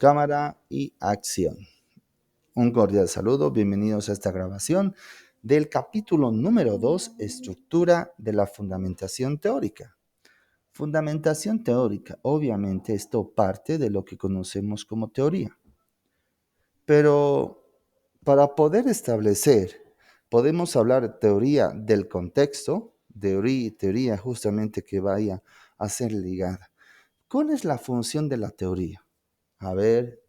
Cámara y acción. Un cordial saludo, bienvenidos a esta grabación del capítulo número 2, estructura de la fundamentación teórica. Fundamentación teórica, obviamente esto parte de lo que conocemos como teoría. Pero para poder establecer, podemos hablar de teoría del contexto, teoría justamente que vaya a ser ligada. ¿Cuál es la función de la teoría? A ver,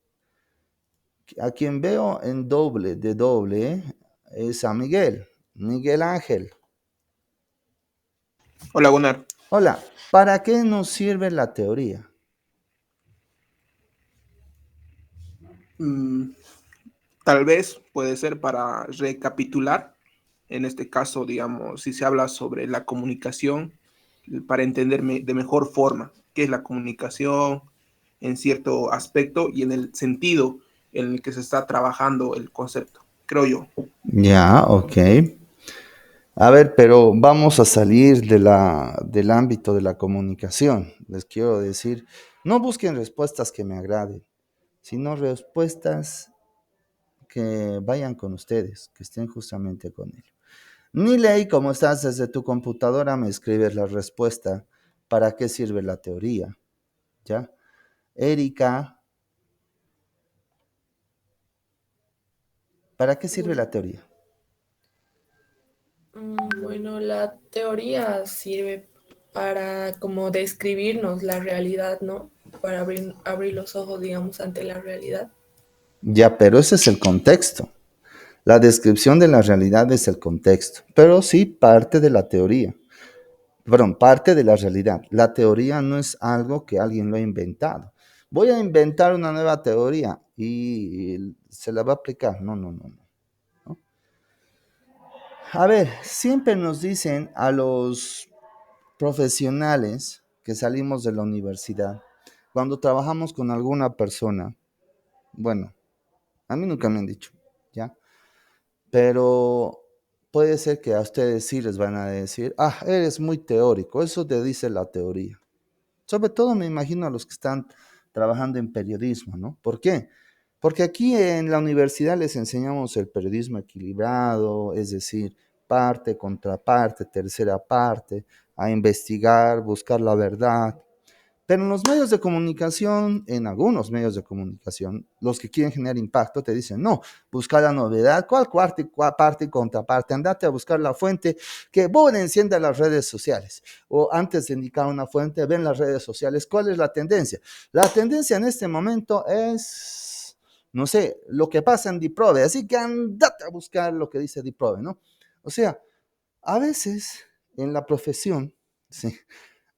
a quien veo en doble, es a Miguel Ángel. Hola, Gunnar. Hola, ¿para qué nos sirve la teoría? Tal vez puede ser para recapitular. En este caso, digamos, si se habla sobre la comunicación, para entender de mejor forma qué es la comunicación en cierto aspecto y en el sentido en el que se está trabajando el concepto, creo yo. Ya, ok. A ver, pero vamos a salir del ámbito de la comunicación. Les quiero decir, no busquen respuestas que me agraden, sino respuestas que vayan con ustedes, que estén justamente con ellos. Niley, ¿cómo estás? Desde tu computadora me escribes la respuesta. ¿Para qué sirve la teoría? ¿Ya? Erika, ¿para qué sirve la teoría? Bueno, la teoría sirve para como describirnos la realidad, ¿no? Para abrir los ojos, digamos, ante la realidad. Ya, pero ese es el contexto. La descripción de la realidad es el contexto, pero sí parte de la teoría. Perdón, parte de la realidad. La teoría no es algo que alguien lo ha inventado. Voy a inventar una nueva teoría y se la va a aplicar. No. A ver, siempre nos dicen a los profesionales que salimos de la universidad, cuando trabajamos con alguna persona, bueno, a mí nunca me han dicho, ¿ya? Pero puede ser que a ustedes sí les van a decir, eres muy teórico, eso te dice la teoría. Sobre todo me imagino a los que están trabajando en periodismo, ¿no? ¿Por qué? Porque aquí en la universidad les enseñamos el periodismo equilibrado, es decir, parte, contraparte, tercera parte, a investigar, buscar la verdad. Pero en los medios de comunicación, en algunos medios de comunicación, los que quieren generar impacto te dicen, no, busca la novedad, ¿cuál parte y contraparte? Andate a buscar la fuente, que vos encienda las redes sociales. O antes de indicar una fuente, ven las redes sociales, ¿cuál es la tendencia? La tendencia en este momento es, no sé, lo que pasa en Diprove, así que andate a buscar lo que dice Diprove, ¿no? O sea, a veces en la profesión, sí,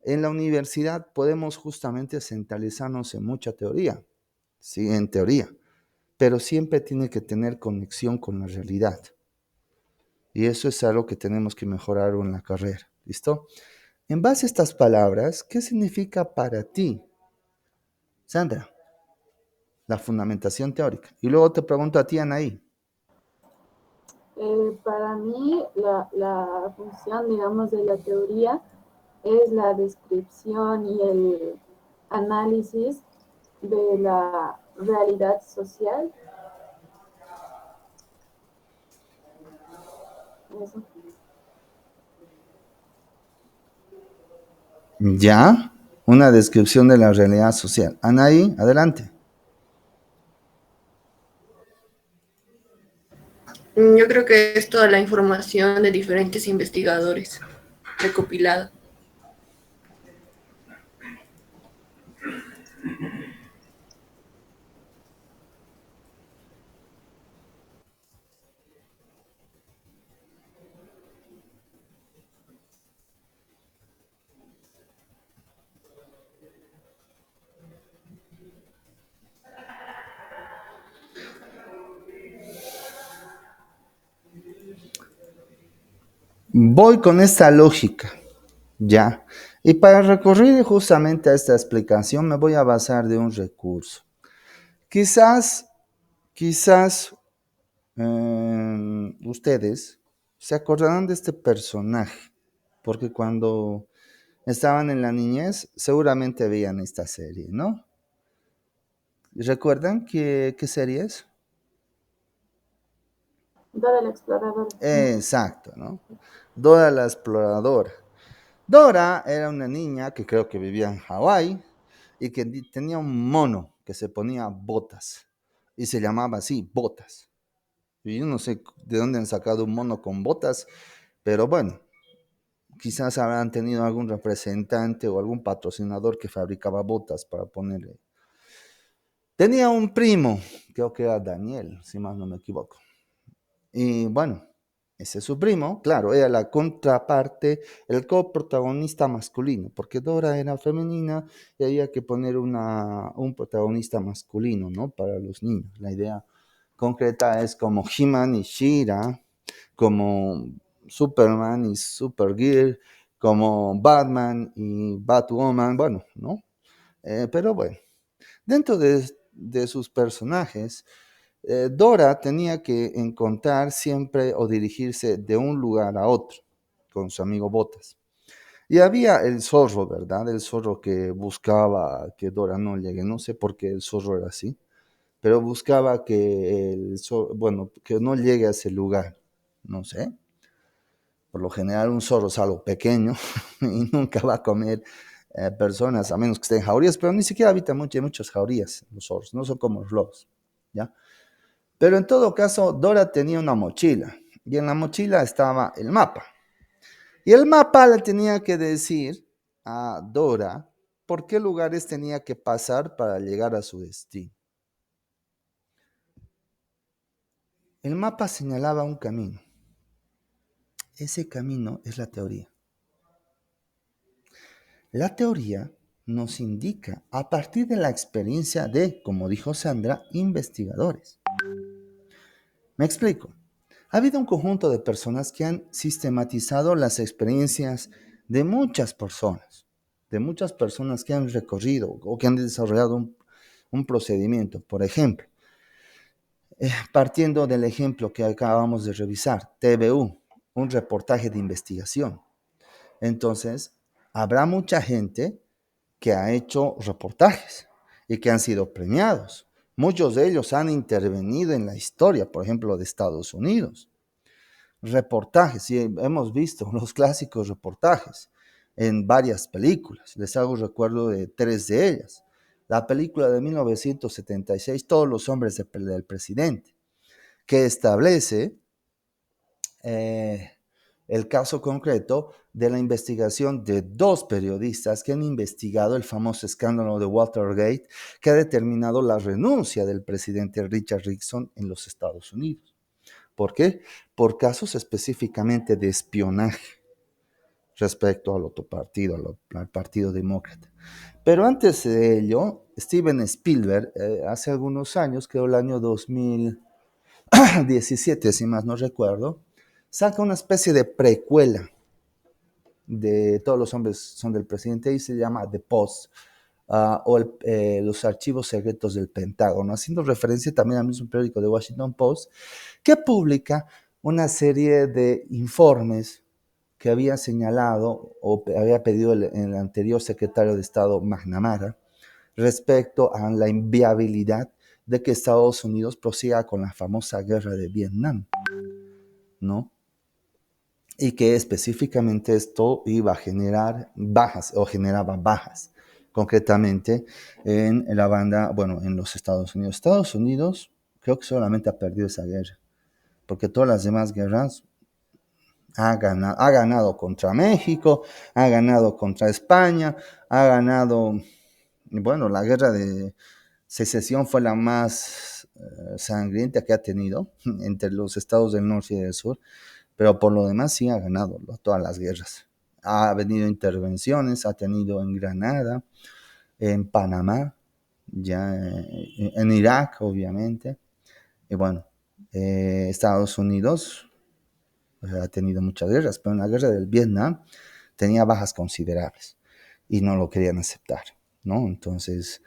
en la universidad podemos justamente centralizarnos en mucha teoría, sí, en teoría, pero siempre tiene que tener conexión con la realidad. Y eso es algo que tenemos que mejorar en la carrera, ¿listo? En base a estas palabras, ¿qué significa para ti, Sandra, la fundamentación teórica? Y luego te pregunto a ti, Anaí. Para mí, la función, digamos, de la teoría es la descripción y el análisis de la realidad social. Eso. Ya, una descripción de la realidad social. Anaí, adelante. Yo creo que es toda la información de diferentes investigadores recopilada. Voy con esta lógica, ya. Y para recurrir justamente a esta explicación me voy a basar de un recurso. Quizás, quizás ustedes se acordarán de este personaje, porque cuando estaban en la niñez seguramente veían esta serie, ¿no? ¿Recuerdan qué serie es? Dora la exploradora. Exacto, ¿no? Dora la exploradora. Dora era una niña que creo que vivía en Hawái y que tenía un mono que se ponía botas y se llamaba así, Botas. Y yo no sé de dónde han sacado un mono con botas, pero bueno, quizás habrán tenido algún representante o algún patrocinador que fabricaba botas para ponerle. Tenía un primo, creo que era Daniel, si más no me equivoco. Y bueno, ese es su primo, claro, era la contraparte, el coprotagonista masculino, porque Dora era femenina y había que poner un protagonista masculino, ¿no? Para los niños. La idea concreta es como He-Man y She-Ra, como Superman y Supergirl, como Batman y Batwoman, bueno, ¿no? Pero bueno, dentro de sus personajes, Dora tenía que encontrar siempre o dirigirse de un lugar a otro con su amigo Botas. Y había el zorro, ¿verdad? El zorro que buscaba que Dora no llegue. No sé por qué el zorro era así, pero buscaba que bueno, que no llegue a ese lugar. No sé. Por lo general un zorro es algo pequeño y nunca va a comer personas a menos que estén en jaurías, pero ni siquiera habitan muchas jaurías los zorros, no son como los lobos, ¿ya? Pero en todo caso, Dora tenía una mochila y en la mochila estaba el mapa. Y el mapa le tenía que decir a Dora por qué lugares tenía que pasar para llegar a su destino. El mapa señalaba un camino. Ese camino es la teoría. La teoría nos indica a partir de la experiencia de, como dijo Sandra, investigadores. Me explico. Ha habido un conjunto de personas que han sistematizado las experiencias de muchas personas que han recorrido o que han desarrollado un procedimiento. Por ejemplo, partiendo del ejemplo que acabamos de revisar, TVU, un reportaje de investigación. Entonces, habrá mucha gente que ha hecho reportajes y que han sido premiados. Muchos de ellos han intervenido en la historia, por ejemplo, de Estados Unidos. Reportajes, y hemos visto los clásicos reportajes en varias películas. Les hago recuerdo de 3 de ellas. La película de 1976, Todos los hombres del presidente, que establece el caso concreto de la investigación de 2 periodistas que han investigado el famoso escándalo de Watergate, que ha determinado la renuncia del presidente Richard Nixon en los Estados Unidos. ¿Por qué? Por casos específicamente de espionaje respecto al otro partido, al Partido Demócrata. Pero antes de ello, Steven Spielberg, hace algunos años, creo el año 2017, si más no recuerdo, saca una especie de precuela de Todos los hombres son del presidente y se llama The Post, o los archivos secretos del Pentágono, haciendo referencia también al mismo periódico de Washington Post, que publica una serie de informes que había señalado o había pedido el anterior secretario de Estado McNamara respecto a la inviabilidad de que Estados Unidos prosiga con la famosa guerra de Vietnam, ¿no? Y que específicamente esto iba a generar bajas o generaba bajas, concretamente en la banda, bueno, en los Estados Unidos. Estados Unidos creo que solamente ha perdido esa guerra, porque todas las demás guerras ha ganado contra México, ha ganado contra España, ha ganado, bueno, la guerra de secesión fue la más sangrienta que ha tenido entre los estados del norte y del sur, pero por lo demás sí ha ganado todas las guerras. Ha venido intervenciones, ha tenido en Granada, en Panamá, ya en Irak, obviamente. Y bueno, Estados Unidos ha tenido muchas guerras, pero en la guerra del Vietnam tenía bajas considerables y no lo querían aceptar, ¿no? Entonces,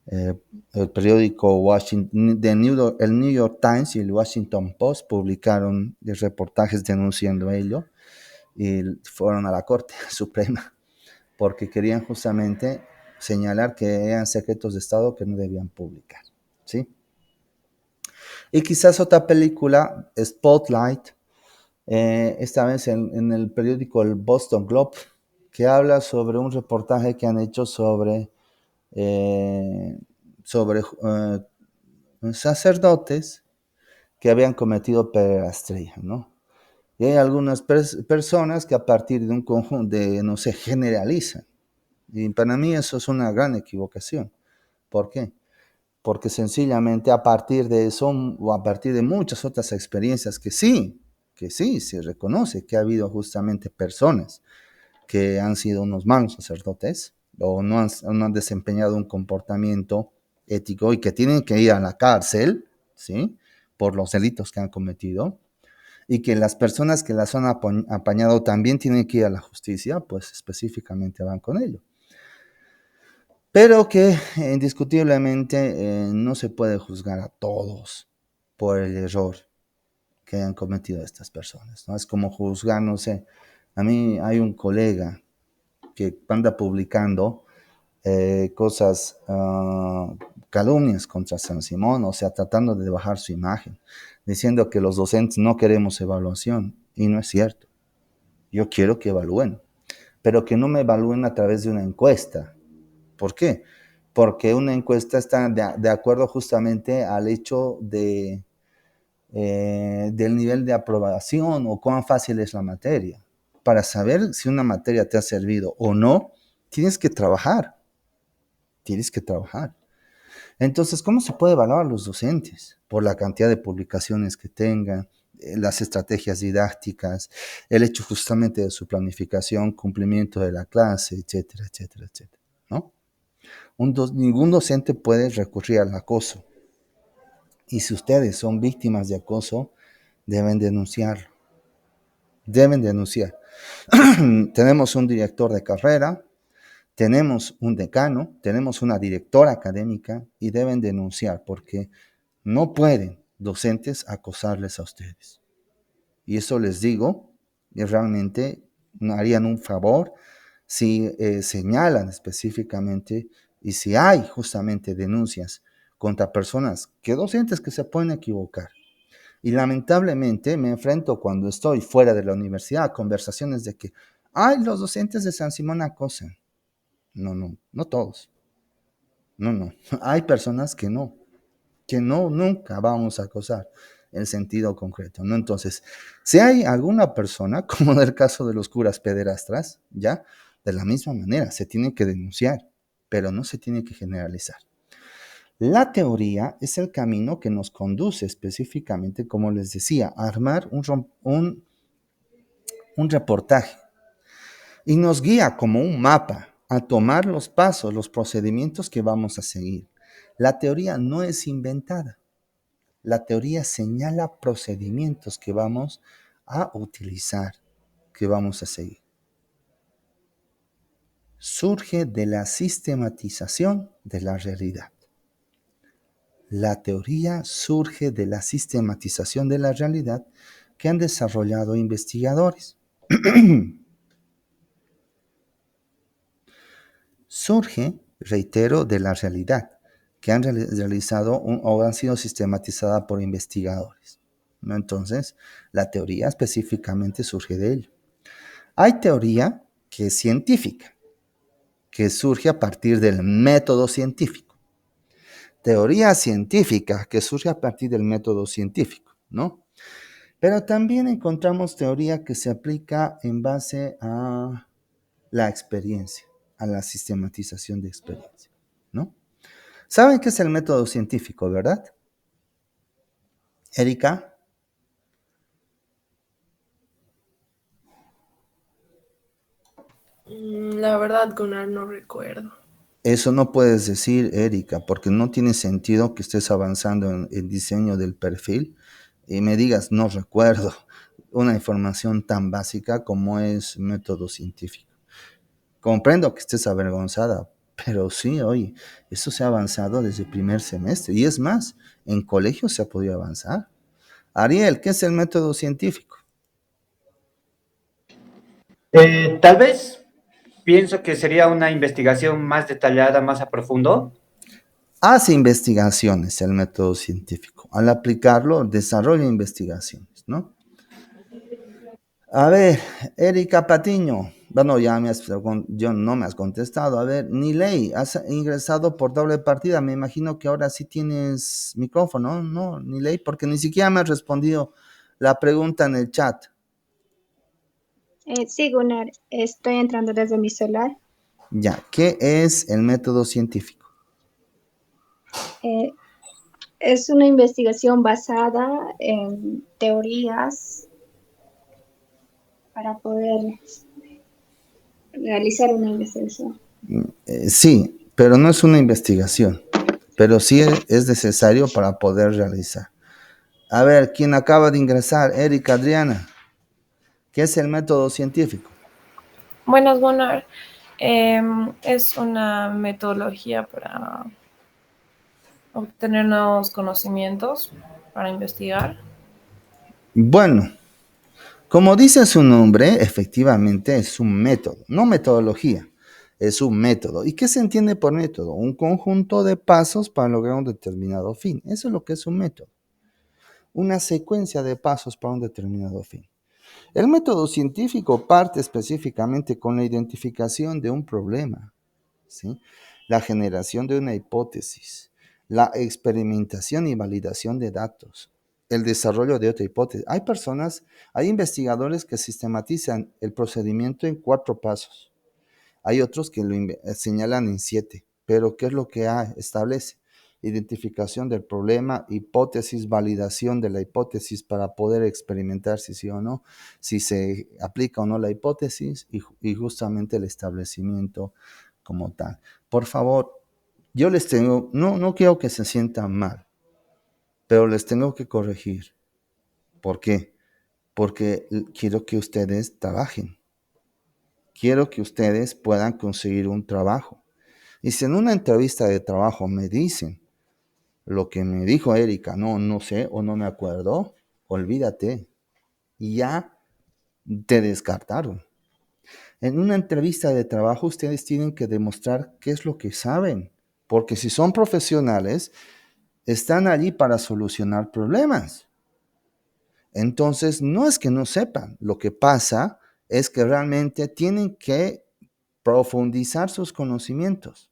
el periódico el New York Times y el Washington Post publicaron reportajes denunciando ello y fueron a la Corte Suprema porque querían justamente señalar que eran secretos de Estado que no debían publicar. Y quizás otra película, Spotlight, esta vez en el periódico el Boston Globe, que habla sobre un reportaje que han hecho sobre sacerdotes que habían cometido pederastía, ¿no? Y hay algunas personas que a partir de un conjunto de, no sé, generalizan. Y para mí eso es una gran equivocación. ¿Por qué? Porque sencillamente a partir de eso o a partir de muchas otras experiencias que sí, se reconoce que ha habido justamente personas que han sido unos malos sacerdotes o no han desempeñado un comportamiento ético y que tienen que ir a la cárcel, ¿sí? Por los delitos que han cometido, y que las personas que las han apañado también tienen que ir a la justicia, pues específicamente van con ello. Pero que indiscutiblemente no se puede juzgar a todos por el error que hayan cometido estas personas, ¿no? Es como juzgar, no sé, a mí hay un colega que anda publicando cosas, calumnias contra San Simón, o sea, tratando de bajar su imagen, diciendo que los docentes no queremos evaluación, y no es cierto. Yo quiero que evalúen, pero que no me evalúen a través de una encuesta. ¿Por qué? Porque una encuesta está de acuerdo justamente al hecho del nivel de aprobación o cuán fácil es la materia. Para saber si una materia te ha servido o no, tienes que trabajar. Entonces, ¿cómo se puede evaluar a los docentes? Por la cantidad de publicaciones que tengan, las estrategias didácticas, el hecho justamente de su planificación, cumplimiento de la clase, etcétera, etcétera, etcétera, ¿no? Ningún docente puede recurrir al acoso. Y si ustedes son víctimas de acoso, deben denunciarlo. Deben denunciar. Tenemos un director de carrera, tenemos un decano, tenemos una directora académica y deben denunciar porque no pueden docentes acosarles a ustedes. Y eso les digo, y realmente harían un favor si señalan específicamente y si hay justamente denuncias contra personas, docentes que se pueden equivocar. Y lamentablemente me enfrento cuando estoy fuera de la universidad a conversaciones de que, los docentes de San Simón acosan. No todos. No. Hay personas que nunca vamos a acosar en sentido concreto, ¿no? Entonces, si hay alguna persona, como en el caso de los curas pederastras, ya, de la misma manera, se tiene que denunciar, pero no se tiene que generalizar. La teoría es el camino que nos conduce específicamente, como les decía, a armar un reportaje y nos guía como un mapa a tomar los pasos, los procedimientos que vamos a seguir. La teoría no es inventada. La teoría señala procedimientos que vamos a utilizar, que vamos a seguir. Surge de la sistematización de la realidad. La teoría surge de la sistematización de la realidad que han desarrollado investigadores. Surge, reitero, de la realidad que han realizado o han sido sistematizadas por investigadores, ¿no? Entonces, la teoría específicamente surge de ello. Hay teoría que es científica, que surge a partir del método científico. Teoría científica que surge a partir del método científico, ¿no? Pero también encontramos teoría que se aplica en base a la experiencia, a la sistematización de experiencia, ¿no? ¿Saben qué es el método científico, verdad? Erika. La verdad, Gunnar, no recuerdo. Eso no puedes decir, Erika, porque no tiene sentido que estés avanzando en el diseño del perfil y me digas, no recuerdo una información tan básica como es método científico. Comprendo que estés avergonzada, pero sí, oye, eso se ha avanzado desde el primer semestre. Y es más, en colegio se ha podido avanzar. Ariel, ¿qué es el método científico? Tal vez pienso que sería una investigación más detallada, más a profundo. Hace investigaciones el método científico. Al aplicarlo, desarrolla investigaciones, ¿no? A ver, Erika Patiño. Bueno, yo no me has contestado. A ver, Nilei, has ingresado por doble partida. Me imagino que ahora sí tienes micrófono, ¿no, Nilei? Porque ni siquiera me has respondido la pregunta en el chat. Sí, Gunnar, estoy entrando desde mi celular. Ya, ¿qué es el método científico? Eh, es una investigación basada en teorías para poder realizar una investigación. Sí, pero no es una investigación, pero sí es necesario para poder realizar. A ver, ¿quién acaba de ingresar? Erika Adriana. ¿Qué es el método científico? Buenas, Gunnar. Es una metodología para obtener nuevos conocimientos, para investigar. Bueno, como dice su nombre, efectivamente es un método, no metodología, es un método. ¿Y qué se entiende por método? Un conjunto de pasos para lograr un determinado fin. Eso es lo que es un método. Una secuencia de pasos para un determinado fin. El método científico parte específicamente con la identificación de un problema, ¿sí? La generación de una hipótesis, la experimentación y validación de datos, el desarrollo de otra hipótesis. Hay investigadores que sistematizan el procedimiento en 4 pasos. Hay otros que señalan en 7, pero ¿qué es lo que establece? Identificación del problema, hipótesis, validación de la hipótesis para poder experimentar si sí o no, si se aplica o no la hipótesis y justamente el establecimiento como tal. Por favor, yo les tengo, no quiero que se sientan mal, pero les tengo que corregir. ¿Por qué? Porque quiero que ustedes trabajen. Quiero que ustedes puedan conseguir un trabajo. Y si en una entrevista de trabajo me dicen lo que me dijo Erika, no sé o no me acuerdo, olvídate. Y ya te descartaron. En una entrevista de trabajo ustedes tienen que demostrar qué es lo que saben. Porque si son profesionales, están allí para solucionar problemas. Entonces, no es que no sepan. Lo que pasa es que realmente tienen que profundizar sus conocimientos.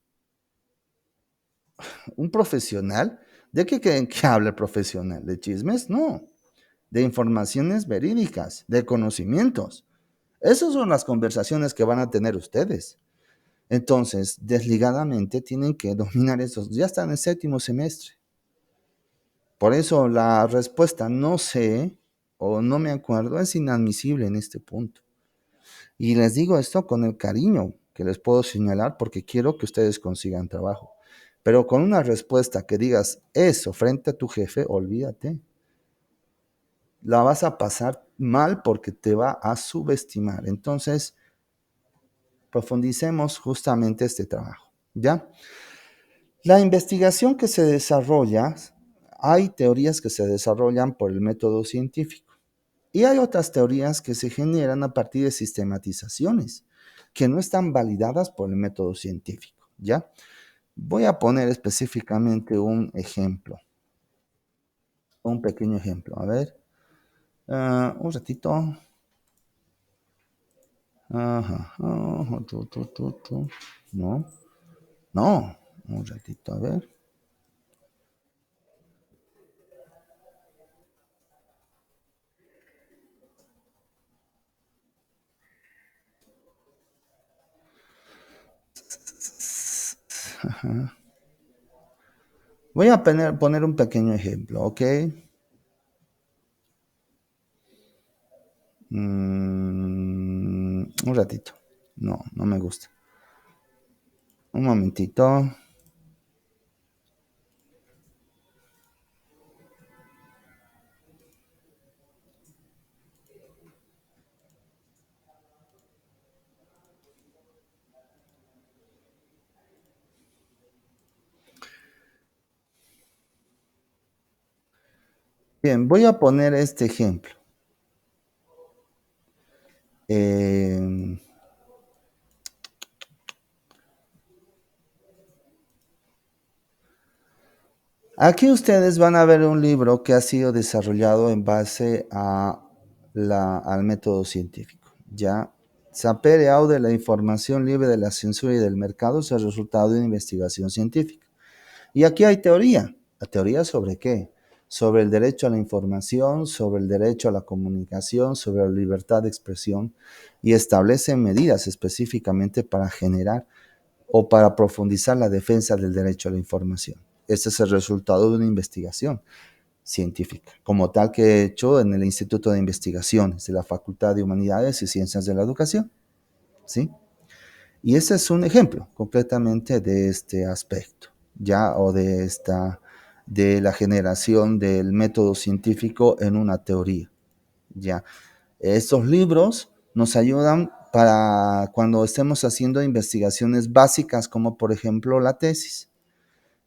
Un profesional, ¿de qué creen que habla el profesional? ¿De chismes? No, de informaciones verídicas, de conocimientos. Esas son las conversaciones que van a tener ustedes. Entonces, desligadamente tienen que dominar esos. Ya están en el 7º semestre. Por eso la respuesta no sé o no me acuerdo es inadmisible en este punto. Y les digo esto con el cariño que les puedo señalar porque quiero que ustedes consigan trabajo. Pero con una respuesta que digas eso frente a tu jefe, olvídate. La vas a pasar mal porque te va a subestimar. Entonces, profundicemos justamente este trabajo, ¿ya? La investigación que se desarrolla, hay teorías que se desarrollan por el método científico y hay otras teorías que se generan a partir de sistematizaciones que no están validadas por el método científico, ¿ya? Voy a poner específicamente un ejemplo, un pequeño ejemplo. A ver, un ratito. Ajá, No, no, un ratito, a ver. Ajá. Voy a poner un pequeño ejemplo, ¿ok? Un ratito. No, no me gusta. Un momentito. Bien, voy a poner este ejemplo. Eh, Aquí ustedes van a ver un libro que ha sido desarrollado en base al método científico. Ya, sapere aude la información libre de la censura y del mercado es el resultado de una investigación científica. Y aquí hay teoría. ¿La teoría sobre qué? Sobre el derecho a la información, sobre el derecho a la comunicación, sobre la libertad de expresión, y establece medidas específicamente para generar o para profundizar la defensa del derecho a la información. Este es el resultado de una investigación científica, como tal que he hecho en el Instituto de Investigaciones de la Facultad de Humanidades y Ciencias de la Educación, ¿sí? Y ese es un ejemplo completamente de este aspecto, ya, o de la generación del método científico en una teoría, ya. Estos libros nos ayudan para cuando estemos haciendo investigaciones básicas, como por ejemplo la tesis.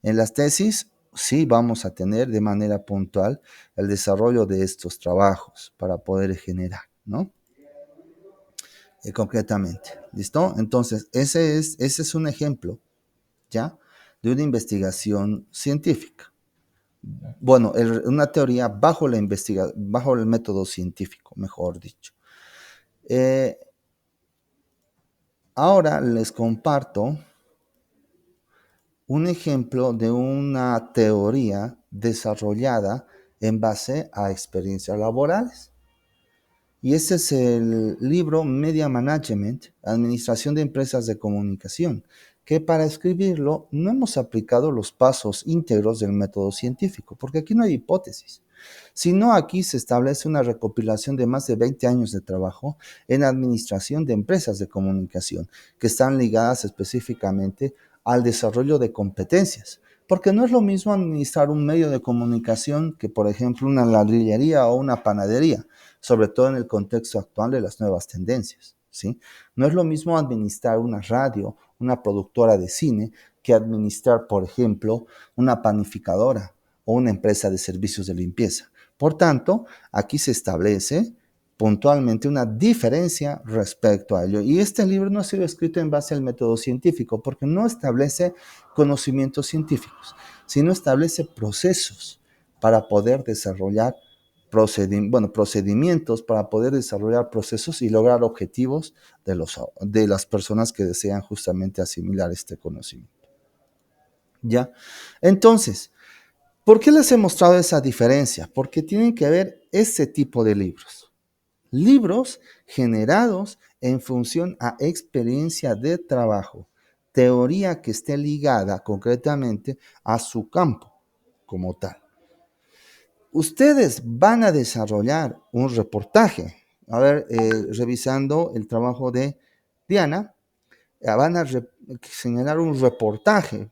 En las tesis sí vamos a tener de manera puntual el desarrollo de estos trabajos para poder generar, ¿no? Concretamente, ¿listo? Entonces, ese es un ejemplo, ¿ya? De una investigación científica. Bueno, una teoría bajo bajo el método científico, mejor dicho. Ahora les comparto un ejemplo de una teoría desarrollada en base a experiencias laborales. Y ese es el libro Media Management, Administración de Empresas de Comunicación, que para escribirlo no hemos aplicado los pasos íntegros del método científico, porque aquí no hay hipótesis, sino aquí se establece una recopilación de más de 20 años de trabajo en administración de empresas de comunicación, que están ligadas específicamente al desarrollo de competencias. Porque no es lo mismo administrar un medio de comunicación que, por ejemplo, una ladrillería o una panadería, sobre todo en el contexto actual de las nuevas tendencias, ¿sí? No es lo mismo administrar una radio, una productora de cine, que administrar, por ejemplo, una panificadora o una empresa de servicios de limpieza. Por tanto, aquí se establece puntualmente una diferencia respecto a ello. Y este libro no ha sido escrito en base al método científico, porque no establece conocimientos científicos, sino establece procesos para poder desarrollar procedimientos para poder desarrollar procesos y lograr objetivos de las personas que desean justamente asimilar este conocimiento. ¿Ya? Entonces, ¿por qué les he mostrado esa diferencia? Porque tienen que ver ese tipo de libros. Libros generados en función a experiencia de trabajo, teoría que esté ligada concretamente a su campo como tal. Ustedes van a desarrollar un reportaje. A ver, revisando el trabajo de Diana, van a señalar un reportaje.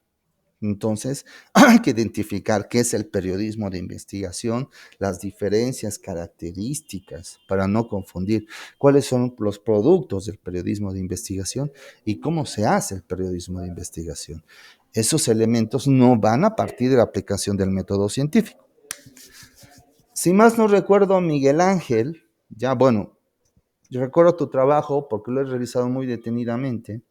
Entonces, hay que identificar qué es el periodismo de investigación, las diferencias, características, para no confundir cuáles son los productos del periodismo de investigación y cómo se hace el periodismo de investigación. Esos elementos no van a partir de la aplicación del método científico. Si más no recuerdo, Miguel Ángel, ya bueno, yo recuerdo tu trabajo porque lo he revisado muy detenidamente,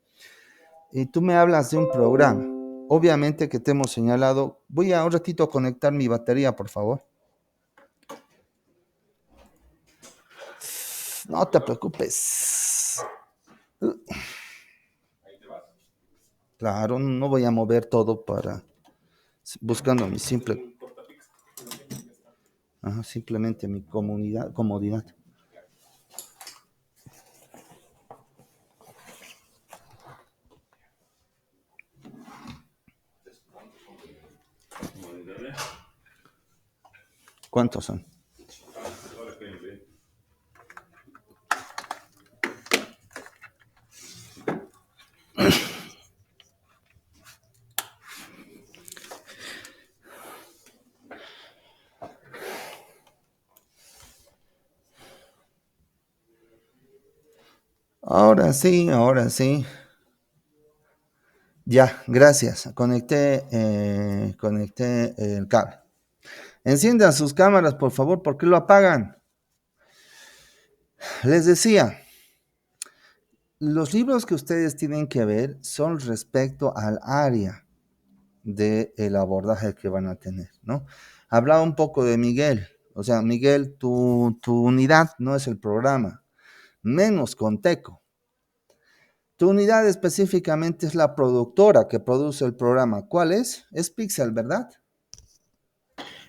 y tú me hablas de un programa. Obviamente que te hemos señalado, voy a un ratito a conectar mi batería, por favor. No te preocupes. Claro, no voy a mover todo para buscando mi simplemente mi comodidad. ¿Cuántos son? Ahora sí. Ya, gracias. Conecté el cable. Enciendan sus cámaras, por favor. ¿Por qué lo apagan? Les decía, los libros que ustedes tienen que ver son respecto al área del abordaje que van a tener, ¿no? Hablaba un poco de Miguel. O sea, Miguel, tu unidad no es el programa, menos Conteco. Tu unidad específicamente es la productora que produce el programa. ¿Cuál es? Es Pixel, ¿verdad?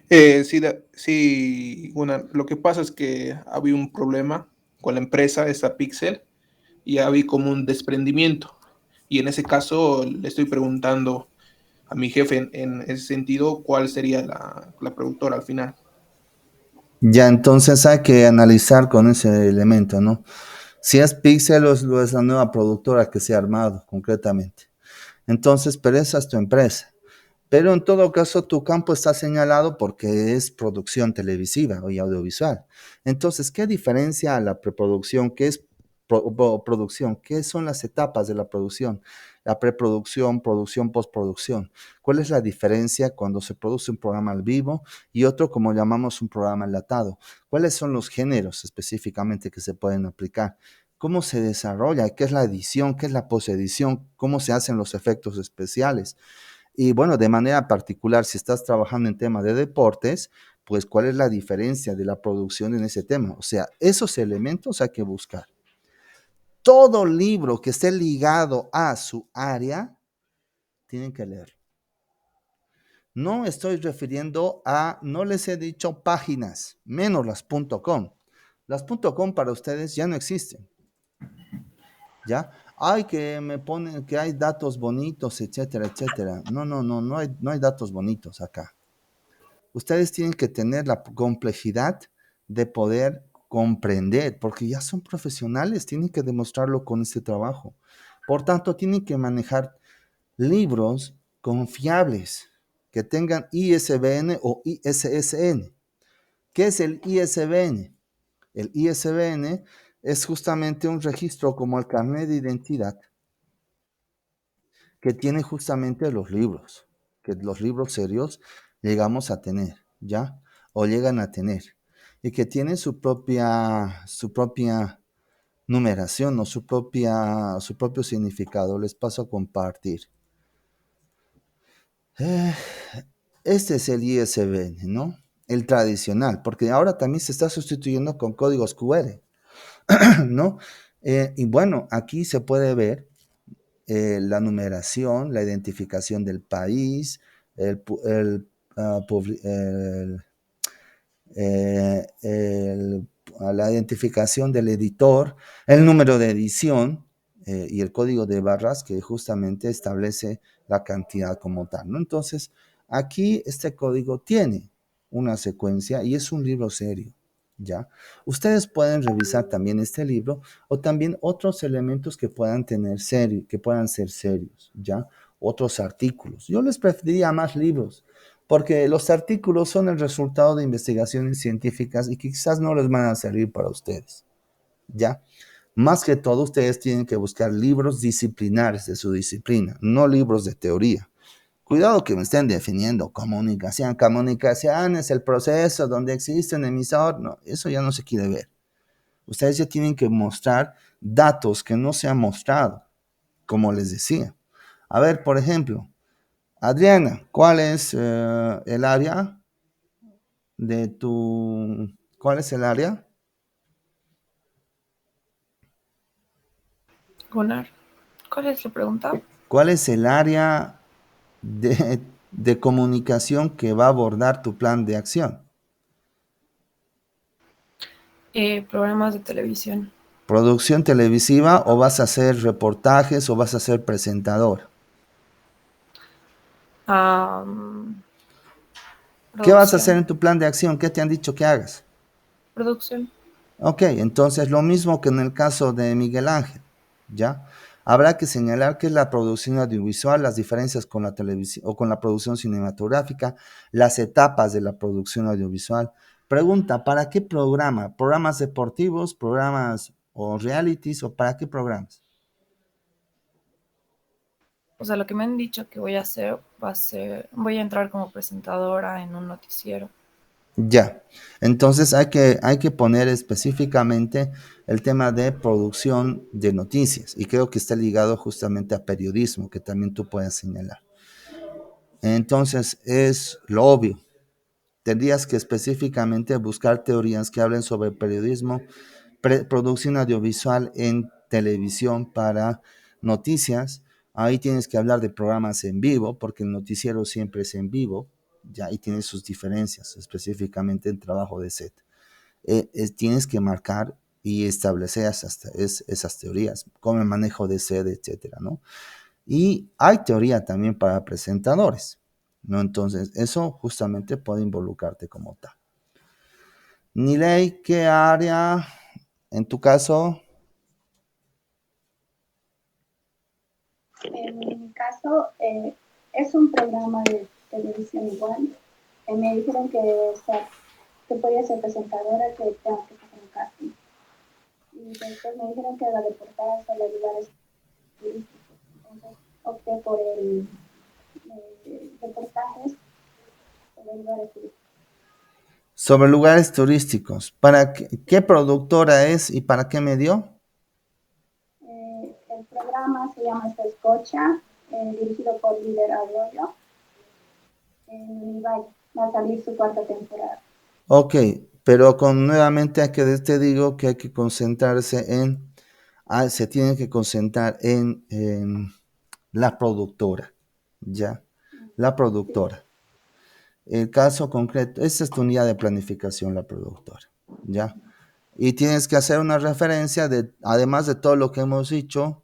Sí, lo que pasa es que había un problema con la empresa, esa Pixel, y había como un desprendimiento. Y en ese caso le estoy preguntando a mi jefe en ese sentido cuál sería la productora al final. Ya, entonces hay que analizar con ese elemento, ¿no? Si es Pixel o es la nueva productora que se ha armado concretamente. Entonces, pero esa es tu empresa. Pero en todo caso, tu campo está señalado porque es producción televisiva y audiovisual. Entonces, ¿qué diferencia a la preproducción? ¿Qué es producción? ¿Qué son las etapas de la producción? La preproducción, producción, postproducción. ¿Cuál es la diferencia cuando se produce un programa al vivo y otro como llamamos un programa enlatado? ¿Cuáles son los géneros específicamente que se pueden aplicar? ¿Cómo se desarrolla? ¿Qué es la edición? ¿Qué es la posedición? ¿Cómo se hacen los efectos especiales? Y bueno, de manera particular, si estás trabajando en tema de deportes, pues cuál es la diferencia de la producción en ese tema. O sea, esos elementos hay que buscar. Todo libro que esté ligado a su área, tienen que leer. No estoy refiriendo a, no les he dicho páginas, menos las .com. Las .com para ustedes ya no existen. ¿Ya? Ay, que me ponen que hay datos bonitos, etcétera, etcétera. No hay datos bonitos acá. Ustedes tienen que tener la complejidad de poder comprender, porque ya son profesionales, tienen que demostrarlo con este trabajo. Por tanto, tienen que manejar libros confiables que tengan ISBN o ISSN. ¿Qué es el ISBN? El ISBN es justamente un registro como el carnet de identidad que tiene justamente los libros, que los libros serios llegamos a tener, ¿ya? O llegan a tener, y que tienen su propia numeración o su propio significado. Les paso a compartir. Este es el ISBN, ¿no? El tradicional, porque ahora también se está sustituyendo con códigos QR, ¿no? Y bueno, aquí se puede ver la numeración, la identificación del país, la identificación del editor, el número de edición y el código de barras que justamente establece la cantidad como tal, ¿no? Entonces, aquí este código tiene una secuencia y es un libro serio, ¿ya? Ustedes pueden revisar también este libro o también otros elementos que puedan tener que puedan ser serios, ¿ya? Otros artículos. Yo les preferiría más libros, porque los artículos son el resultado de investigaciones científicas y quizás no les van a servir para ustedes, ¿ya? Más que todo, ustedes tienen que buscar libros disciplinares de su disciplina, no libros de teoría. Cuidado que me estén definiendo comunicación. Comunicación es el proceso donde existe un emisor. No, eso ya no se quiere ver. Ustedes ya tienen que mostrar datos que no se han mostrado, como les decía. A ver, por ejemplo, Adriana, ¿cuál es el área de tu... ¿Cuál es el área? Gunnar, ¿cuál es la pregunta? ¿Cuál es el área de comunicación que va a abordar tu plan de acción? Programas de televisión. ¿Producción televisiva o vas a hacer reportajes o vas a ser presentador? ¿Qué vas a hacer en tu plan de acción? ¿Qué te han dicho que hagas? Producción. Ok, entonces lo mismo que en el caso de Miguel Ángel, ¿ya? Habrá que señalar qué es la producción audiovisual, las diferencias con la televisión o con la producción cinematográfica, las etapas de la producción audiovisual. Pregunta, ¿para qué programa? ¿Programas deportivos, programas o realities o para qué programas? O sea, lo que me han dicho que voy a hacer voy a entrar como presentadora en un noticiero. Ya, entonces hay que poner específicamente el tema de producción de noticias y creo que está ligado justamente a periodismo, que también tú puedes señalar. Entonces es lo obvio. Tendrías que específicamente buscar teorías que hablen sobre periodismo, producción audiovisual en televisión para noticias. Ahí tienes que hablar de programas en vivo, porque el noticiero siempre es en vivo, ya, y tiene sus diferencias, específicamente en trabajo de set. Tienes que marcar y establecer esas teorías, como el manejo de sede, etcétera, ¿no? Y hay teoría también para presentadores, ¿no? Entonces, eso justamente puede involucrarte como tal. Nilay, ¿qué área en tu caso? En mi caso, es un programa de televisión igual. Me dijeron que podía ser presentadora, que tengo que hacer un casting. Y después me dijeron que haga reportajes sobre lugares turísticos. Entonces opté por el reportajes sobre lugares turísticos. Sobre lugares turísticos. ¿Para qué productora es y para qué medio? El programa se llama Escocha, dirigido por Líder Arroyo. Va a salir su cuarta temporada. Ok, pero nuevamente te digo que hay que concentrarse se tiene que concentrar en la productora, ¿ya? La productora. El caso concreto, esta es tu unidad de planificación, la productora, ¿ya? Y tienes que hacer una referencia además de todo lo que hemos dicho,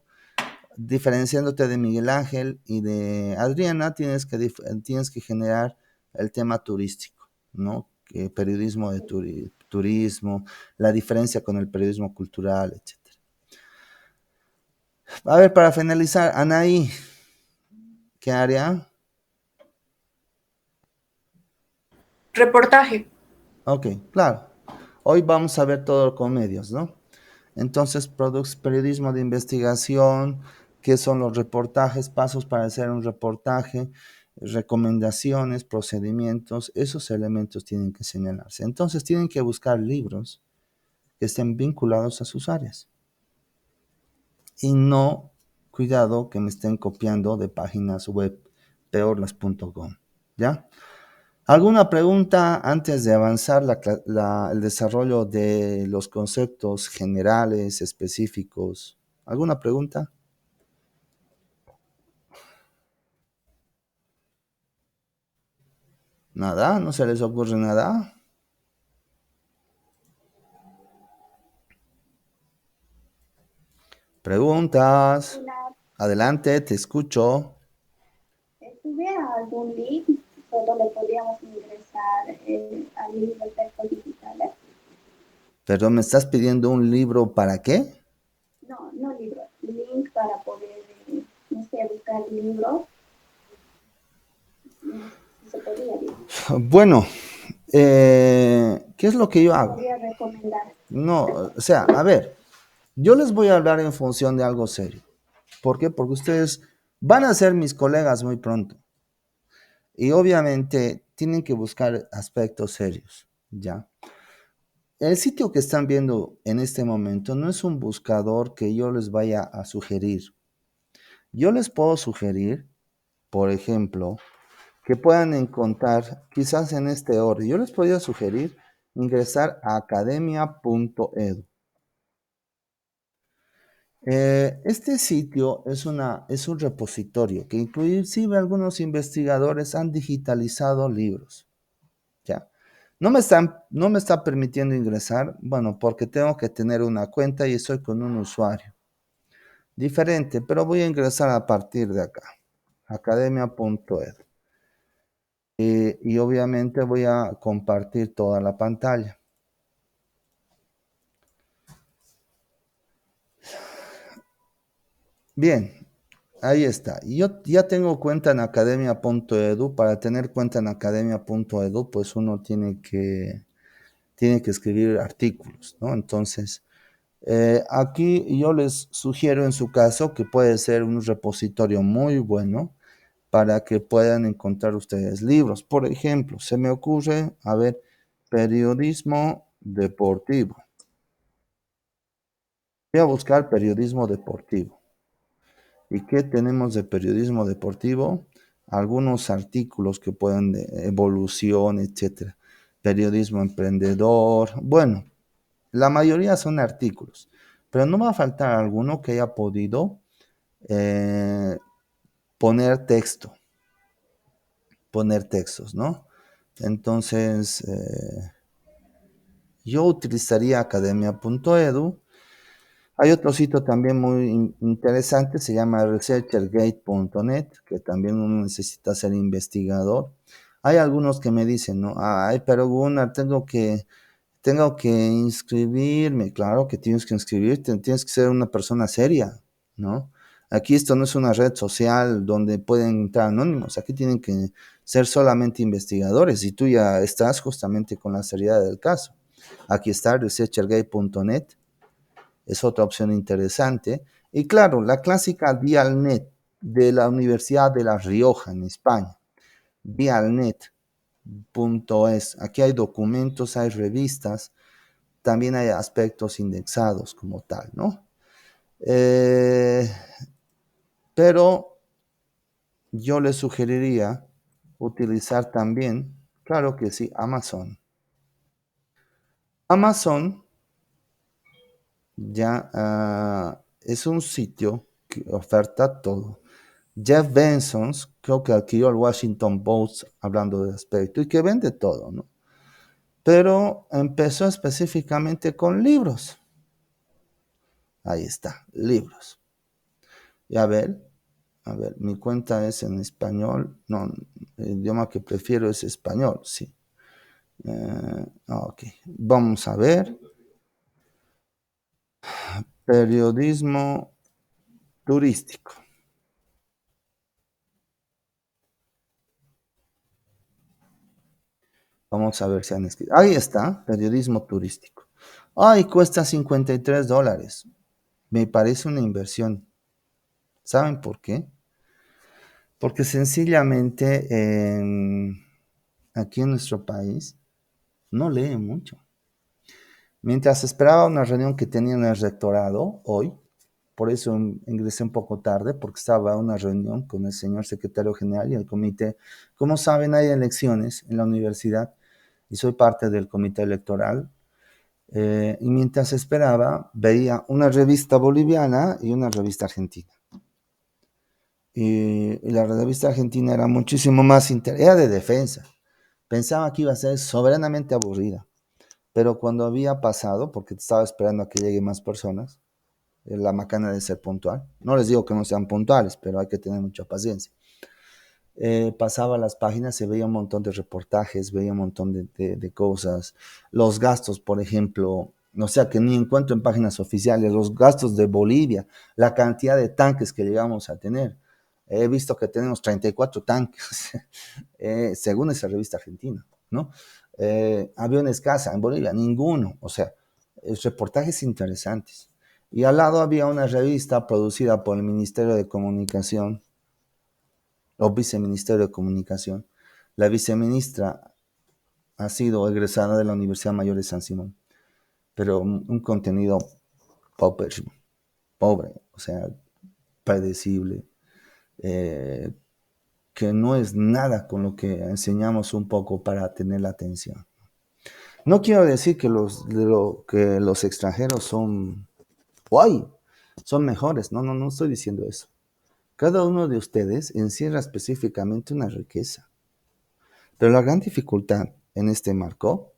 diferenciándote de Miguel Ángel y de Adriana, tienes que generar el tema turístico, ¿no? Que periodismo de turismo, la diferencia con el periodismo cultural, etc. A ver, para finalizar, Anaí, ¿qué área? Reportaje. Ok, claro. Hoy vamos a ver todo con medios, ¿no? Entonces, periodismo de investigación, qué son los reportajes, pasos para hacer un reportaje, recomendaciones, procedimientos, esos elementos tienen que señalarse. Entonces, tienen que buscar libros que estén vinculados a sus áreas. Y no, cuidado, que me estén copiando de páginas web peorlas.com, ¿ya? ¿Alguna pregunta antes de avanzar el desarrollo de los conceptos generales, específicos? ¿Alguna pregunta? ¿Nada? ¿No se les ocurre nada? ¿Preguntas? Adelante, te escucho. ¿Tuviera algún link donde podríamos ingresar a libros de textos digitales? Perdón, ¿me estás pidiendo un libro para qué? No libros, link para poder, no sé, buscar libros. Si se podría, Bueno, ¿qué es lo que yo hago? podría recomendar. No, o sea, a ver, yo les voy a hablar en función de algo serio. ¿Por qué? Porque ustedes van a ser mis colegas muy pronto. Y obviamente tienen que buscar aspectos serios, ¿ya? El sitio que están viendo en este momento no es un buscador que yo les vaya a sugerir. Yo les puedo sugerir, por ejemplo, que puedan encontrar, quizás en este orden, yo les podría sugerir ingresar a academia.edu. Este sitio es un repositorio que inclusive algunos investigadores han digitalizado libros, ¿ya? No me está permitiendo ingresar, bueno, porque tengo que tener una cuenta y estoy con un usuario diferente, pero voy a ingresar a partir de acá, academia.edu. Y obviamente voy a compartir toda la pantalla. Bien, ahí está. Yo ya tengo cuenta en academia.edu. Para tener cuenta en academia.edu, pues uno tiene que escribir artículos, ¿no? Entonces, aquí yo les sugiero en su caso que puede ser un repositorio muy bueno para que puedan encontrar ustedes libros. Por ejemplo, se me ocurre, a ver, periodismo deportivo. Voy a buscar periodismo deportivo. ¿Y qué tenemos de periodismo deportivo? algunos artículos que pueden de evolución, etcétera. Periodismo emprendedor. Bueno, la mayoría son artículos, pero no va a faltar alguno que haya podido poner textos, ¿no? Entonces, yo utilizaría academia.edu. Hay otro sitio también muy interesante, se llama researchergate.net, que también uno necesita ser investigador. Hay algunos que me dicen, ¿no? Ay, pero Gunnar, tengo que inscribirme. Claro que tienes que inscribirte, tienes que ser una persona seria, ¿no? Aquí esto no es una red social donde pueden entrar anónimos, aquí tienen que ser solamente investigadores y tú ya estás justamente con la seriedad del caso. Aquí está researchergate.net, es otra opción interesante. Y claro, la clásica Dialnet de la Universidad de La Rioja en España, dialnet.es. Aquí hay documentos, hay revistas, también hay aspectos indexados como tal, ¿no? Pero yo les sugeriría utilizar también, claro que sí, Amazon. Amazon ya es un sitio que oferta todo. Jeff Bezos, creo que adquirió el Washington Post hablando de aspecto y que vende todo, ¿no? Pero empezó específicamente con libros. Ahí está, libros. Y a ver, mi cuenta es en español. No, el idioma que prefiero es español, sí. Ok, vamos a ver. Periodismo turístico. Vamos a ver si han escrito. Ahí está, periodismo turístico. Ay, cuesta $53. Me parece una inversión. ¿Saben por qué? Porque sencillamente aquí en nuestro país no lee mucho. Mientras esperaba una reunión que tenía en el rectorado hoy, por eso ingresé un poco tarde, porque estaba en una reunión con el señor secretario general y el comité. Como saben, hay elecciones en la universidad y soy parte del comité electoral. Y mientras esperaba, veía una revista boliviana y una revista argentina. Y la revista argentina era muchísimo más era de defensa. Pensaba que iba a ser soberanamente aburrida. Pero cuando había pasado, porque estaba esperando a que lleguen más personas, la macana de ser puntual. No les digo que no sean puntuales, pero hay que tener mucha paciencia. Pasaba las páginas, se veía un montón de reportajes, veía un montón de cosas. Los gastos, por ejemplo, o sea que ni encuentro en páginas oficiales, los gastos de Bolivia, la cantidad de tanques que llegamos a tener. He visto que tenemos 34 tanques, según esa revista argentina, ¿no? Aviones caza en Bolivia, ninguno. O sea, reportajes interesantes. Y al lado había una revista producida por el Ministerio de Comunicación, o Viceministerio de Comunicación. La viceministra ha sido egresada de la Universidad Mayor de San Simón, pero un contenido pobre, o sea, predecible, que no es nada con lo que enseñamos un poco para tener la atención. No quiero decir que los extranjeros son mejores. No estoy diciendo eso. Cada uno de ustedes encierra específicamente una riqueza. Pero la gran dificultad en este marco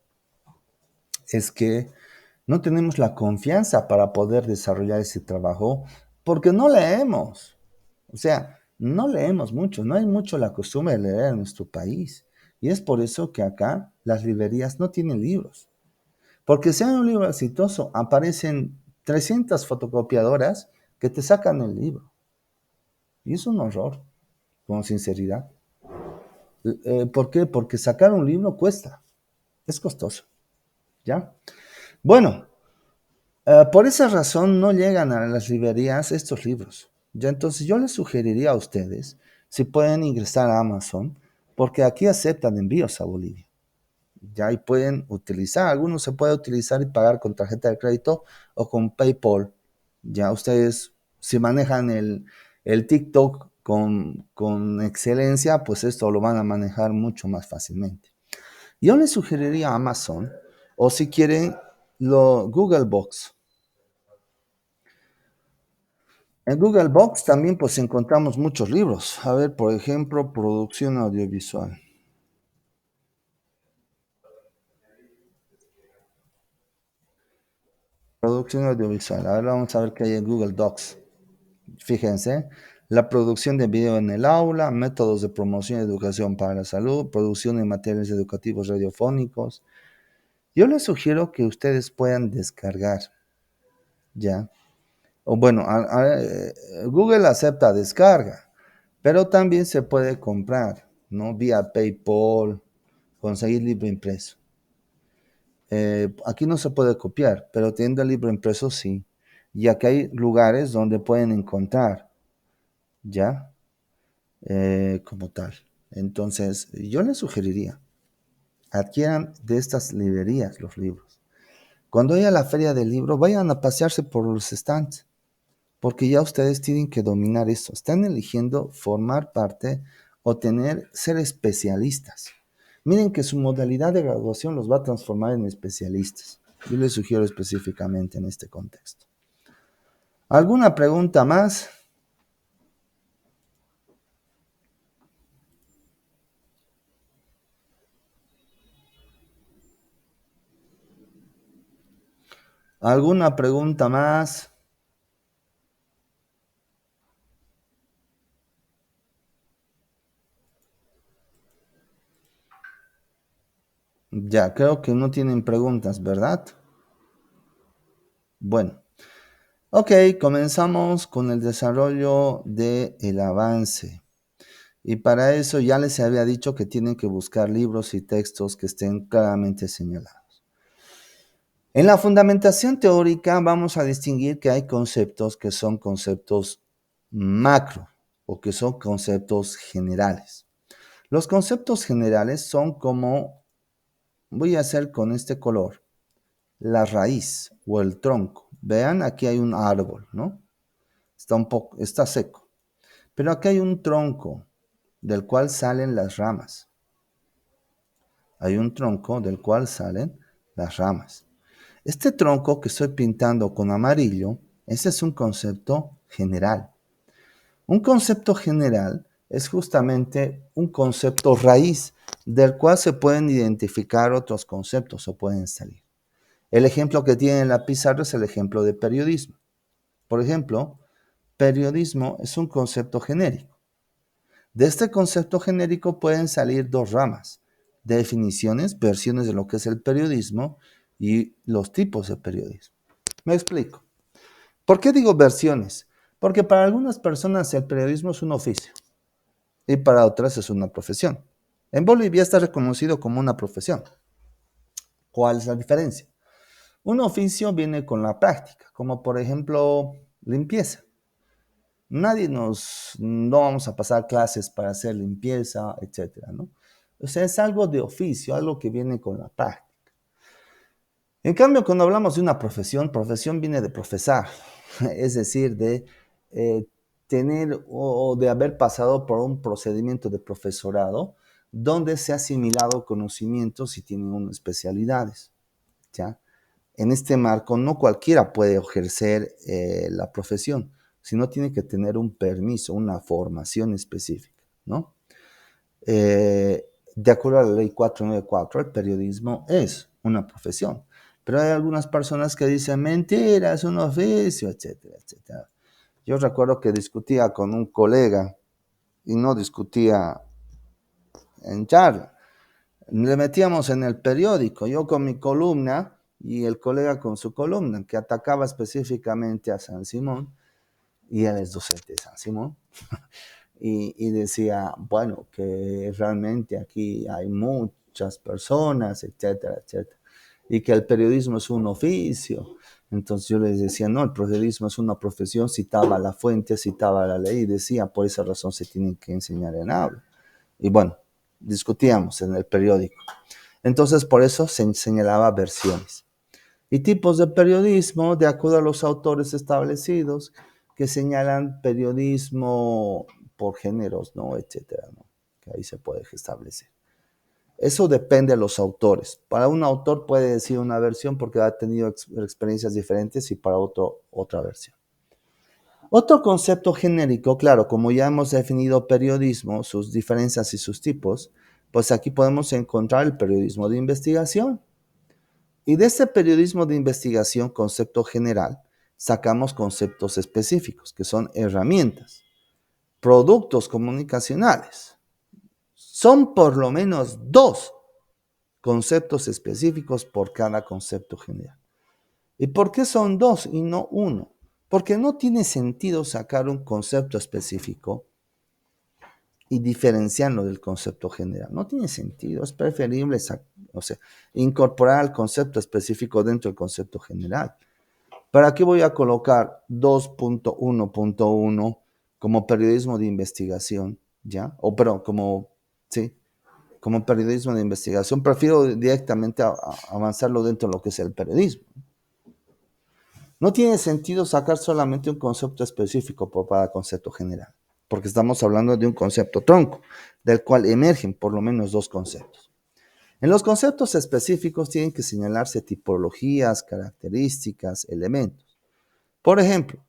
es que no tenemos la confianza para poder desarrollar ese trabajo porque no leemos. O sea, no leemos mucho, no hay mucho la costumbre de leer en nuestro país. Y es por eso que acá las librerías no tienen libros. Porque si hay un libro exitoso, aparecen 300 fotocopiadoras que te sacan el libro. Y es un horror, con sinceridad. ¿Por qué? Porque sacar un libro cuesta, es costoso, ¿ya? Bueno, por esa razón no llegan a las librerías estos libros. Ya entonces yo les sugeriría a ustedes si pueden ingresar a Amazon, porque aquí aceptan envíos a Bolivia. Ya y pueden utilizar, algunos se puede utilizar y pagar con tarjeta de crédito o con PayPal. Ya ustedes, si manejan el TikTok con excelencia, pues esto lo van a manejar mucho más fácilmente. Yo les sugeriría Amazon, o si quieren, Google Box. En Google Box también pues encontramos muchos libros. A ver, por ejemplo, producción audiovisual. Producción audiovisual. Ahora vamos a ver qué hay en Google Docs. Fíjense, la producción de video en el aula, métodos de promoción y educación para la salud, producción de materiales educativos radiofónicos. Yo les sugiero que ustedes puedan descargar, ¿ya? O bueno, Google acepta descarga, pero también se puede comprar, ¿no? Vía PayPal, conseguir libro impreso. Aquí no se puede copiar, pero teniendo el libro impreso sí, ya que hay lugares donde pueden encontrar, ¿ya? Como tal. Entonces, yo les sugeriría, adquieran de estas librerías los libros. Cuando haya la feria del libro, vayan a pasearse por los stands, porque ya ustedes tienen que dominar eso. Están eligiendo formar parte o ser especialistas. Miren que su modalidad de graduación los va a transformar en especialistas. Yo les sugiero específicamente en este contexto. ¿Alguna pregunta más? ¿Alguna pregunta más? Ya, creo que no tienen preguntas, ¿verdad? Bueno, ok, comenzamos con el desarrollo del avance. Y para eso ya les había dicho que tienen que buscar libros y textos que estén claramente señalados. En la fundamentación teórica vamos a distinguir que hay conceptos que son conceptos macro o que son conceptos generales. Los conceptos generales son como, voy a hacer con este color, la raíz o el tronco. Vean, aquí hay un árbol, ¿no? Está seco. Pero aquí hay un tronco del cual salen las ramas. Hay un tronco del cual salen las ramas. Este tronco que estoy pintando con amarillo, ese es un concepto general. Un concepto general es justamente un concepto raíz del cual se pueden identificar otros conceptos o pueden salir. El ejemplo que tiene en la pizarra es el ejemplo de periodismo. Por ejemplo, periodismo es un concepto genérico. De este concepto genérico pueden salir dos ramas: definiciones, versiones de lo que es el periodismo y los tipos de periodismo. Me explico. ¿Por qué digo versiones? Porque para algunas personas el periodismo es un oficio y para otras es una profesión. En Bolivia está reconocido como una profesión. ¿Cuál es la diferencia? Un oficio viene con la práctica, como por ejemplo limpieza. No vamos a pasar clases para hacer limpieza, etcétera, ¿no? O sea, es algo de oficio, algo que viene con la práctica. En cambio, cuando hablamos de una profesión viene de profesar, es decir, de tener o de haber pasado por un procedimiento de profesorado donde se ha asimilado conocimientos y tiene unas especialidades, ¿ya? En este marco, no cualquiera puede ejercer la profesión, sino tiene que tener un permiso, una formación específica, ¿no? De acuerdo a la ley 494, el periodismo es una profesión, pero hay algunas personas que dicen mentira, es un oficio, etcétera, etcétera. Yo recuerdo que discutía con un colega y no discutía en charla. Le metíamos en el periódico, yo con mi columna y el colega con su columna, que atacaba específicamente a San Simón, y él es docente de San Simón, y decía, bueno, que realmente aquí hay muchas personas, etcétera, etcétera, y que el periodismo es un oficio. Entonces yo les decía, no, el periodismo es una profesión, citaba la fuente, citaba la ley, y decía, por esa razón se tienen que enseñar en aula. Y bueno, discutíamos en el periódico. Entonces, por eso se señalaba versiones. Y tipos de periodismo, de acuerdo a los autores establecidos, que señalan periodismo por géneros, ¿no? Etcétera, ¿no? Que ahí se puede establecer. Eso depende de los autores. Para un autor puede decir una versión porque ha tenido experiencias diferentes y para otro otra versión. Otro concepto genérico, claro, como ya hemos definido periodismo, sus diferencias y sus tipos, pues aquí podemos encontrar el periodismo de investigación. Y de este periodismo de investigación, concepto general, sacamos conceptos específicos, que son herramientas, productos comunicacionales. Son por lo menos 2 conceptos específicos por cada concepto general. ¿Y por qué son 2 y no 1? Porque no tiene sentido sacar un concepto específico y diferenciarlo del concepto general. No tiene sentido. Es preferible incorporar el concepto específico dentro del concepto general. ¿Para aquí voy a colocar 2.1.1 como periodismo de investigación? ¿Ya? Como periodismo de investigación. Prefiero directamente avanzarlo dentro de lo que es el periodismo. No tiene sentido sacar solamente un concepto específico por cada concepto general, porque estamos hablando de un concepto tronco, del cual emergen por lo menos 2 conceptos. En los conceptos específicos tienen que señalarse tipologías, características, elementos. Por ejemplo,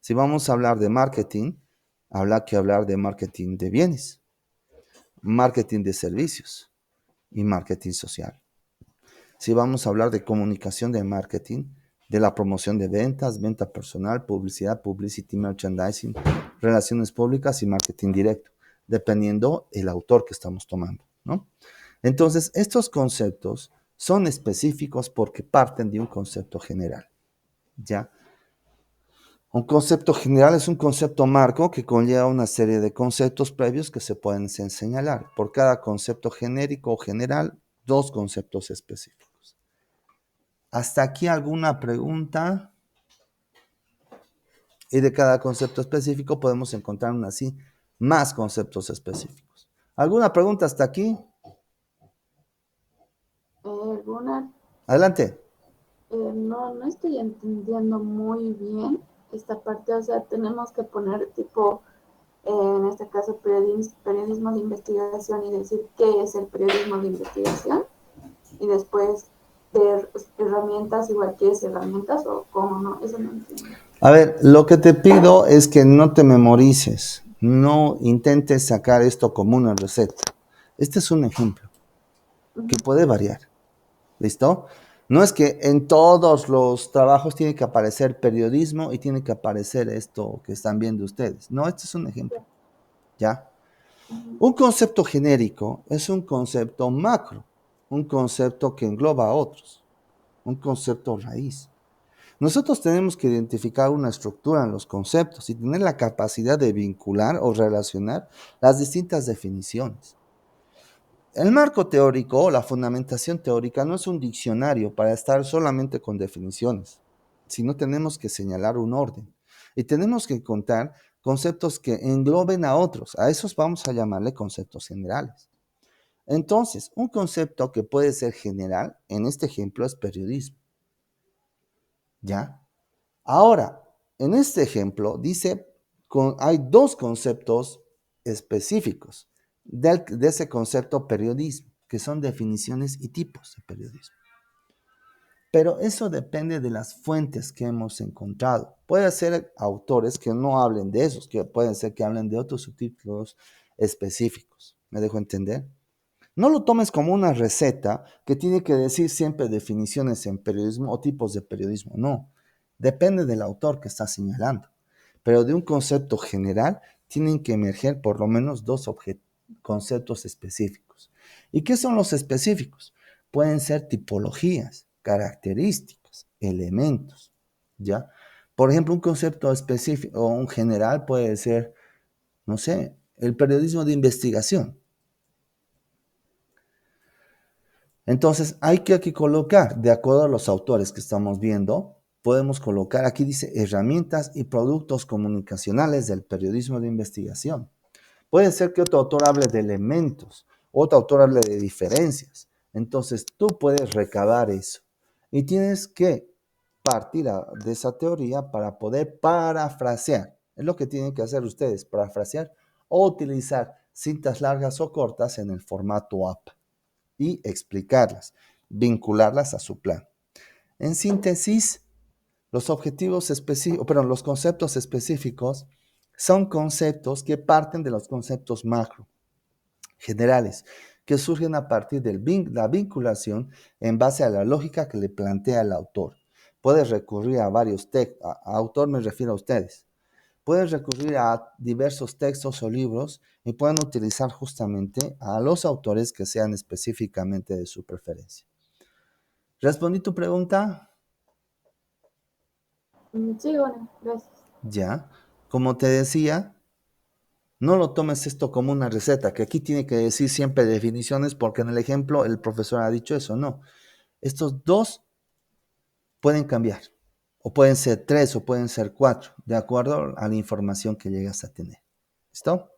si vamos a hablar de marketing, habrá que hablar de marketing de bienes, marketing de servicios y marketing social. Si vamos a hablar de comunicación de marketing, de la promoción de ventas, venta personal, publicidad, publicity, merchandising, relaciones públicas y marketing directo, dependiendo el autor que estamos tomando, ¿no? Entonces, estos conceptos son específicos porque parten de un concepto general, ¿ya? Un concepto general es un concepto marco que conlleva una serie de conceptos previos que se pueden señalar. Por cada concepto genérico o general, 2 conceptos específicos. ¿Hasta aquí alguna pregunta? Y de cada concepto específico podemos encontrar aún así más conceptos específicos. ¿Alguna pregunta hasta aquí? ¿Alguna? Adelante. No estoy entendiendo muy bien esta parte. O sea, tenemos que poner tipo, en este caso, periodismo de investigación y decir qué es el periodismo de investigación. Y después de herramientas, igual que es herramientas o cómo, ¿no? Eso no entiendo. A ver, lo que te pido es que no te memorices, no intentes sacar esto como una receta. Este es un ejemplo que puede variar, ¿listo? No es que en todos los trabajos tiene que aparecer periodismo y tiene que aparecer esto que están viendo ustedes. No, este es un ejemplo, ¿ya? Un concepto genérico es un concepto macro, un concepto que engloba a otros, un concepto raíz. Nosotros tenemos que identificar una estructura en los conceptos y tener la capacidad de vincular o relacionar las distintas definiciones. El marco teórico o la fundamentación teórica no es un diccionario para estar solamente con definiciones, sino tenemos que señalar un orden y tenemos que encontrar conceptos que engloben a otros. A esos vamos a llamarle conceptos generales. Entonces, un concepto que puede ser general, en este ejemplo, es periodismo. ¿Ya? Ahora, en este ejemplo dice, hay 2 conceptos específicos de ese concepto periodismo, que son definiciones y tipos de periodismo. Pero eso depende de las fuentes que hemos encontrado. Puede ser autores que no hablen de esos, que pueden ser que hablen de otros subtítulos específicos. ¿Me dejo entender? No lo tomes como una receta que tiene que decir siempre definiciones en periodismo o tipos de periodismo. No, depende del autor que está señalando. Pero de un concepto general tienen que emerger por lo menos 2 conceptos específicos. ¿Y qué son los específicos? Pueden ser tipologías, características, elementos, ¿ya? Por ejemplo, un concepto específico o un general puede ser, no sé, el periodismo de investigación. Entonces, hay que aquí colocar, de acuerdo a los autores que estamos viendo, podemos colocar, aquí dice, herramientas y productos comunicacionales del periodismo de investigación. Puede ser que otro autor hable de elementos, otro autor hable de diferencias. Entonces, tú puedes recabar eso. Y tienes que partir de esa teoría para poder parafrasear. Es lo que tienen que hacer ustedes, parafrasear o utilizar cintas largas o cortas en el formato APA y explicarlas, vincularlas a su plan. En síntesis, los los conceptos específicos son conceptos que parten de los conceptos macro, generales, que surgen a partir de la vinculación en base a la lógica que le plantea el autor. Puedes recurrir a varios textos, a autor me refiero a ustedes. Pueden recurrir a diversos textos o libros y pueden utilizar justamente a los autores que sean específicamente de su preferencia. ¿Respondí tu pregunta? Sí, bueno, gracias. Ya. Como te decía, no lo tomes esto como una receta, que aquí tiene que decir siempre definiciones, porque en el ejemplo el profesor ha dicho eso. No. Estos dos pueden cambiar, o pueden ser 3, o pueden ser 4, de acuerdo a la información que llegas a tener. ¿Listo?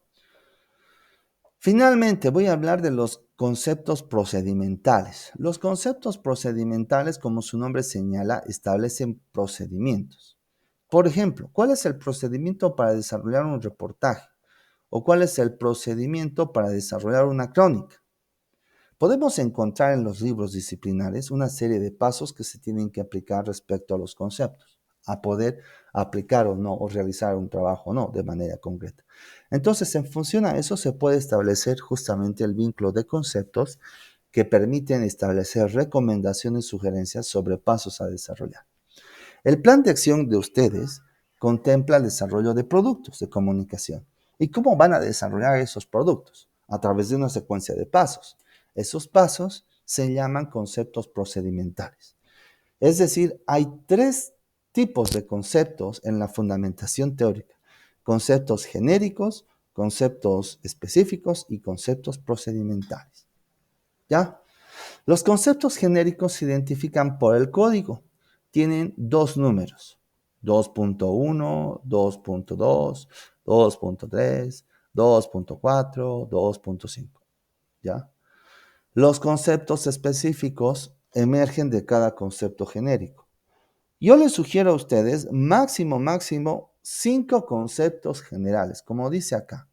Finalmente, voy a hablar de los conceptos procedimentales. Los conceptos procedimentales, como su nombre señala, establecen procedimientos. Por ejemplo, ¿cuál es el procedimiento para desarrollar un reportaje? ¿O cuál es el procedimiento para desarrollar una crónica? Podemos encontrar en los libros disciplinares una serie de pasos que se tienen que aplicar respecto a los conceptos, a poder aplicar o no, o realizar un trabajo o no, de manera concreta. Entonces, en función a eso se puede establecer justamente el vínculo de conceptos que permiten establecer recomendaciones y sugerencias sobre pasos a desarrollar. El plan de acción de ustedes contempla el desarrollo de productos de comunicación. ¿Y cómo van a desarrollar esos productos? A través de una secuencia de pasos. Esos pasos se llaman conceptos procedimentales. Es decir, hay 3 tipos de conceptos en la fundamentación teórica: conceptos genéricos, conceptos específicos y conceptos procedimentales. ¿Ya? Los conceptos genéricos se identifican por el código. Tienen 2 números: 2.1, 2.2, 2.3, 2.4, 2.5. ¿Ya? Los conceptos específicos emergen de cada concepto genérico. Yo les sugiero a ustedes máximo 5 conceptos generales, como dice acá.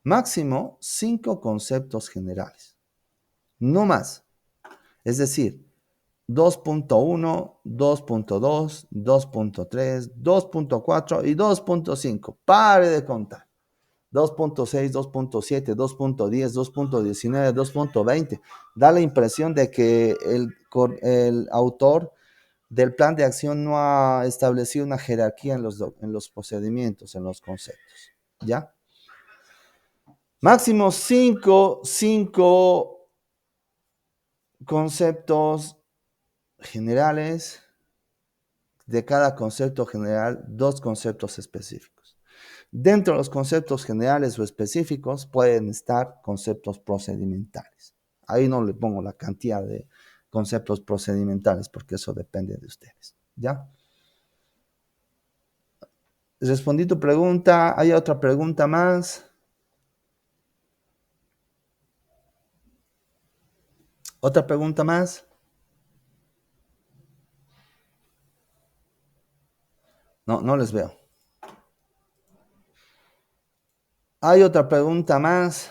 Máximo 5 conceptos generales. No más. Es decir, 2.1, 2.2, 2.3, 2.4 y 2.5. Pare de contar. 2.6, 2.7, 2.10, 2.19, 2.20. Da la impresión de que el autor del plan de acción no ha establecido una jerarquía en los procedimientos, en los conceptos. ¿Ya? Máximo 5 conceptos generales. De cada concepto general, 2 conceptos específicos. Dentro de los conceptos generales o específicos pueden estar conceptos procedimentales. Ahí no le pongo la cantidad de conceptos procedimentales porque eso depende de ustedes. ¿Ya? Respondí tu pregunta. ¿Hay otra pregunta más? ¿Otra pregunta más? No les veo. ¿Hay otra pregunta más?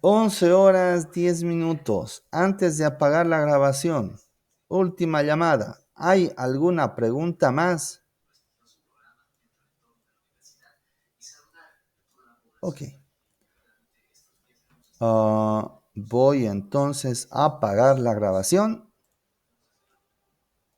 (11:10). Antes de apagar la grabación, última llamada. ¿Hay alguna pregunta más? Ok. Voy entonces a apagar la grabación.